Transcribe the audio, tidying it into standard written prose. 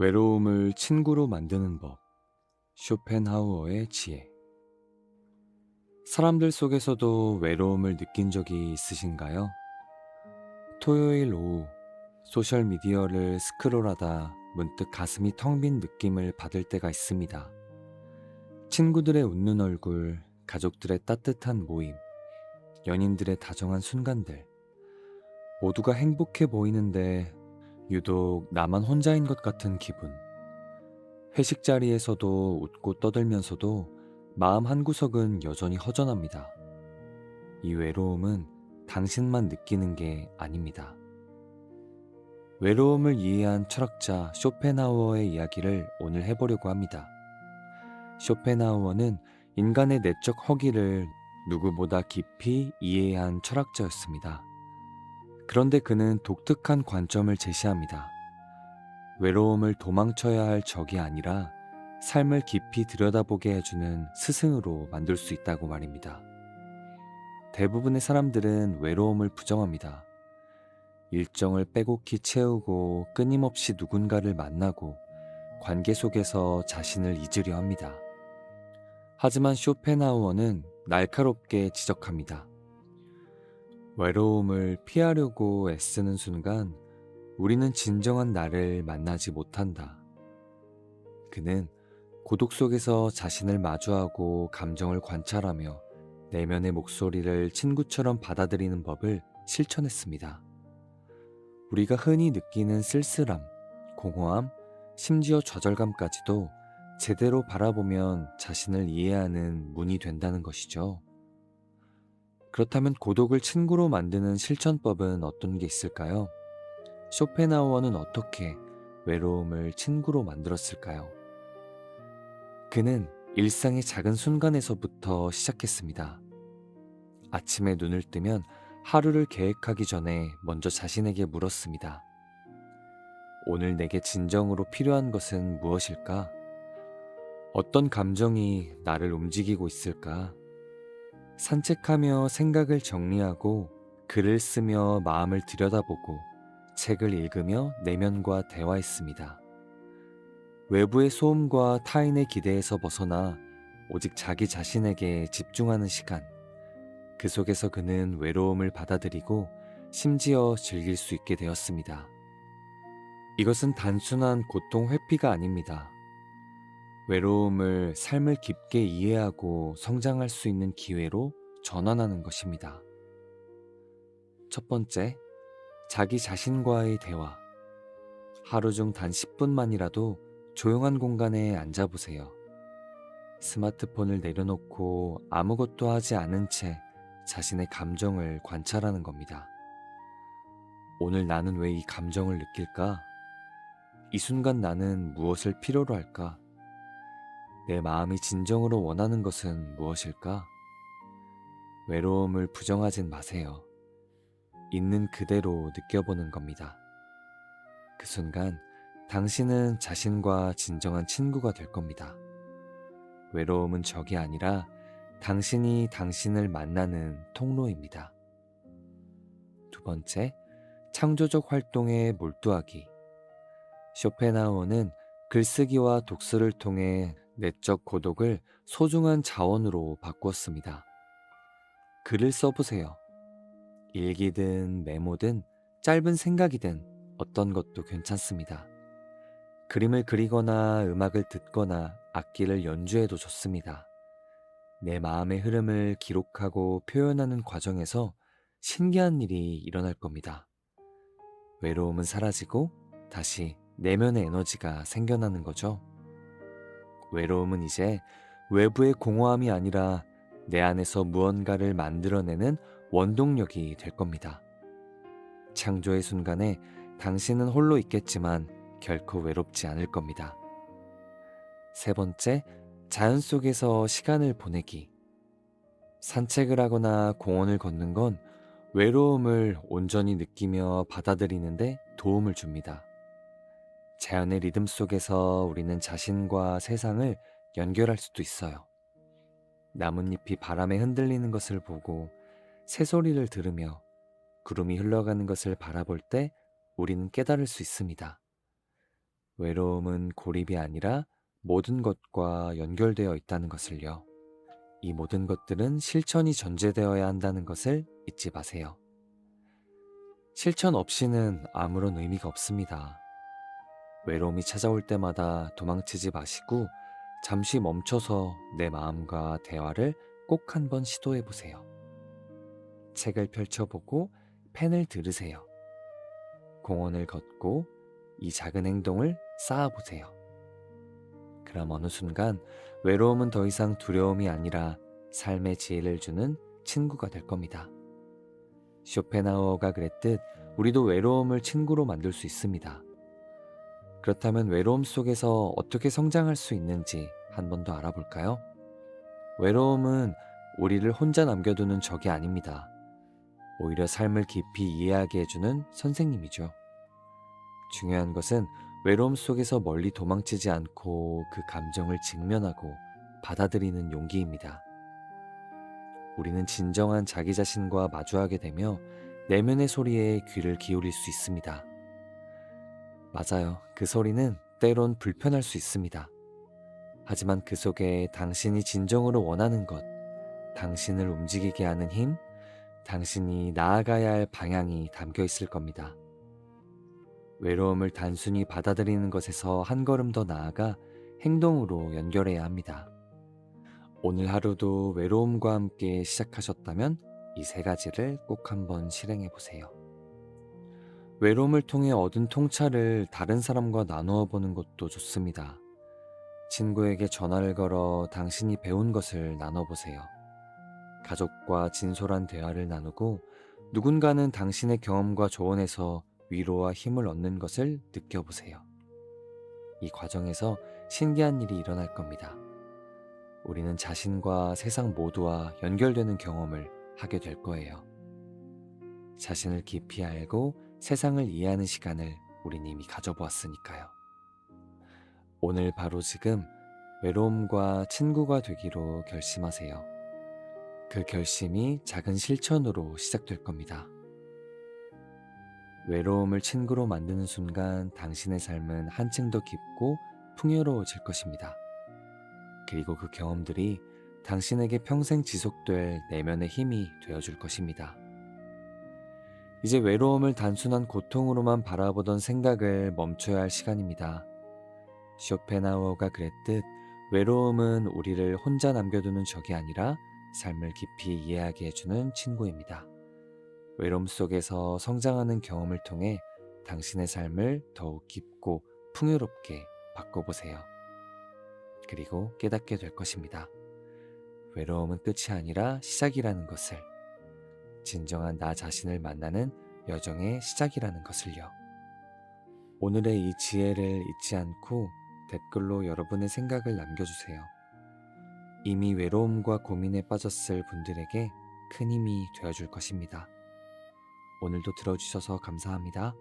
외로움을 친구로 만드는 법. 쇼펜하우어의 지혜. 사람들 속에서도 외로움을 느낀 적이 있으신가요? 토요일 오후 소셜미디어를 스크롤하다 문득 가슴이 텅 빈 느낌을 받을 때가 있습니다. 친구들의 웃는 얼굴, 가족들의 따뜻한 모임, 연인들의 다정한 순간들, 모두가 행복해 보이는데 유독 나만 혼자인 것 같은 기분. 회식 자리에서도 웃고 떠들면서도 마음 한구석은 여전히 허전합니다. 이 외로움은 당신만 느끼는 게 아닙니다. 외로움을 이해한 철학자 쇼펜하우어의 이야기를 오늘 해보려고 합니다. 쇼펜하우어는 인간의 내적 허기를 누구보다 깊이 이해한 철학자였습니다. 그런데 그는 독특한 관점을 제시합니다. 외로움을 도망쳐야 할 적이 아니라 삶을 깊이 들여다보게 해주는 스승으로 만들 수 있다고 말입니다. 대부분의 사람들은 외로움을 부정합니다. 일정을 빼곡히 채우고 끊임없이 누군가를 만나고 관계 속에서 자신을 잊으려 합니다. 하지만 쇼펜하우어는 날카롭게 지적합니다. 외로움을 피하려고 애쓰는 순간 우리는 진정한 나를 만나지 못한다. 그는 고독 속에서 자신을 마주하고 감정을 관찰하며 내면의 목소리를 친구처럼 받아들이는 법을 실천했습니다. 우리가 흔히 느끼는 쓸쓸함, 공허함, 심지어 좌절감까지도 제대로 바라보면 자신을 이해하는 문이 된다는 것이죠. 그렇다면 고독을 친구로 만드는 실천법은 어떤 게 있을까요? 쇼펜하우어는 어떻게 외로움을 친구로 만들었을까요? 그는 일상의 작은 순간에서부터 시작했습니다. 아침에 눈을 뜨면 하루를 계획하기 전에 먼저 자신에게 물었습니다. 오늘 내게 진정으로 필요한 것은 무엇일까? 어떤 감정이 나를 움직이고 있을까? 산책하며 생각을 정리하고 글을 쓰며 마음을 들여다보고 책을 읽으며 내면과 대화했습니다. 외부의 소음과 타인의 기대에서 벗어나 오직 자기 자신에게 집중하는 시간. 그 속에서 그는 외로움을 받아들이고 심지어 즐길 수 있게 되었습니다. 이것은 단순한 고통 회피가 아닙니다. 외로움을 삶을 깊게 이해하고 성장할 수 있는 기회로 전환하는 것입니다. 첫 번째, 자기 자신과의 대화. 하루 중 단 10분만이라도 조용한 공간에 앉아보세요. 스마트폰을 내려놓고 아무것도 하지 않은 채 자신의 감정을 관찰하는 겁니다. 오늘 나는 왜 이 감정을 느낄까? 이 순간 나는 무엇을 필요로 할까? 내 마음이 진정으로 원하는 것은 무엇일까? 외로움을 부정하진 마세요. 있는 그대로 느껴보는 겁니다. 그 순간 당신은 자신과 진정한 친구가 될 겁니다. 외로움은 적이 아니라 당신이 당신을 만나는 통로입니다. 두 번째, 창조적 활동에 몰두하기. 쇼펜하우어는 글쓰기와 독서를 통해 내적 고독을 소중한 자원으로 바꾸었습니다. 글을 써보세요. 일기든 메모든 짧은 생각이든 어떤 것도 괜찮습니다. 그림을 그리거나 음악을 듣거나 악기를 연주해도 좋습니다. 내 마음의 흐름을 기록하고 표현하는 과정에서 신기한 일이 일어날 겁니다. 외로움은 사라지고 다시 내면의 에너지가 생겨나는 거죠. 외로움은 이제 외부의 공허함이 아니라 내 안에서 무언가를 만들어내는 원동력이 될 겁니다. 창조의 순간에 당신은 홀로 있겠지만 결코 외롭지 않을 겁니다. 세 번째, 자연 속에서 시간을 보내기. 산책을 하거나 공원을 걷는 건 외로움을 온전히 느끼며 받아들이는데 도움을 줍니다. 자연의 리듬 속에서 우리는 자신과 세상을 연결할 수도 있어요. 나뭇잎이 바람에 흔들리는 것을 보고 새소리를 들으며 구름이 흘러가는 것을 바라볼 때 우리는 깨달을 수 있습니다. 외로움은 고립이 아니라 모든 것과 연결되어 있다는 것을요. 이 모든 것들은 실천이 전제되어야 한다는 것을 잊지 마세요. 실천 없이는 아무런 의미가 없습니다. 외로움이 찾아올 때마다 도망치지 마시고 잠시 멈춰서 내 마음과 대화를 꼭 한번 시도해 보세요. 책을 펼쳐보고 펜을 들으세요. 공원을 걷고 이 작은 행동을 쌓아보세요. 그럼 어느 순간 외로움은 더 이상 두려움이 아니라 삶의 지혜를 주는 친구가 될 겁니다. 쇼펜하우어가 그랬듯 우리도 외로움을 친구로 만들 수 있습니다. 그렇다면 외로움 속에서 어떻게 성장할 수 있는지 한 번 더 알아볼까요? 외로움은 우리를 혼자 남겨두는 적이 아닙니다. 오히려 삶을 깊이 이해하게 해주는 선생님이죠. 중요한 것은 외로움 속에서 멀리 도망치지 않고 그 감정을 직면하고 받아들이는 용기입니다. 우리는 진정한 자기 자신과 마주하게 되며 내면의 소리에 귀를 기울일 수 있습니다. 맞아요. 그 소리는 때론 불편할 수 있습니다. 하지만 그 속에 당신이 진정으로 원하는 것, 당신을 움직이게 하는 힘, 당신이 나아가야 할 방향이 담겨 있을 겁니다. 외로움을 단순히 받아들이는 것에서 한 걸음 더 나아가 행동으로 연결해야 합니다. 오늘 하루도 외로움과 함께 시작하셨다면 이 세 가지를 꼭 한번 실행해 보세요. 외로움을 통해 얻은 통찰을 다른 사람과 나누어 보는 것도 좋습니다. 친구에게 전화를 걸어 당신이 배운 것을 나눠보세요. 가족과 진솔한 대화를 나누고 누군가는 당신의 경험과 조언에서 위로와 힘을 얻는 것을 느껴보세요. 이 과정에서 신기한 일이 일어날 겁니다. 우리는 자신과 세상 모두와 연결되는 경험을 하게 될 거예요. 자신을 깊이 알고 세상을 이해하는 시간을 우린 이미 가져보았으니까요. 오늘 바로 지금 외로움과 친구가 되기로 결심하세요. 그 결심이 작은 실천으로 시작될 겁니다. 외로움을 친구로 만드는 순간 당신의 삶은 한층 더 깊고 풍요로워질 것입니다. 그리고 그 경험들이 당신에게 평생 지속될 내면의 힘이 되어줄 것입니다. 이제 외로움을 단순한 고통으로만 바라보던 생각을 멈춰야 할 시간입니다. 쇼펜하우어가 그랬듯 외로움은 우리를 혼자 남겨두는 적이 아니라 삶을 깊이 이해하게 해주는 친구입니다. 외로움 속에서 성장하는 경험을 통해 당신의 삶을 더욱 깊고 풍요롭게 바꿔보세요. 그리고 깨닫게 될 것입니다. 외로움은 끝이 아니라 시작이라는 것을, 진정한 나 자신을 만나는 여정의 시작이라는 것을요. 오늘의 이 지혜를 잊지 않고 댓글로 여러분의 생각을 남겨주세요. 이미 외로움과 고민에 빠졌을 분들에게 큰 힘이 되어줄 것입니다. 오늘도 들어주셔서 감사합니다.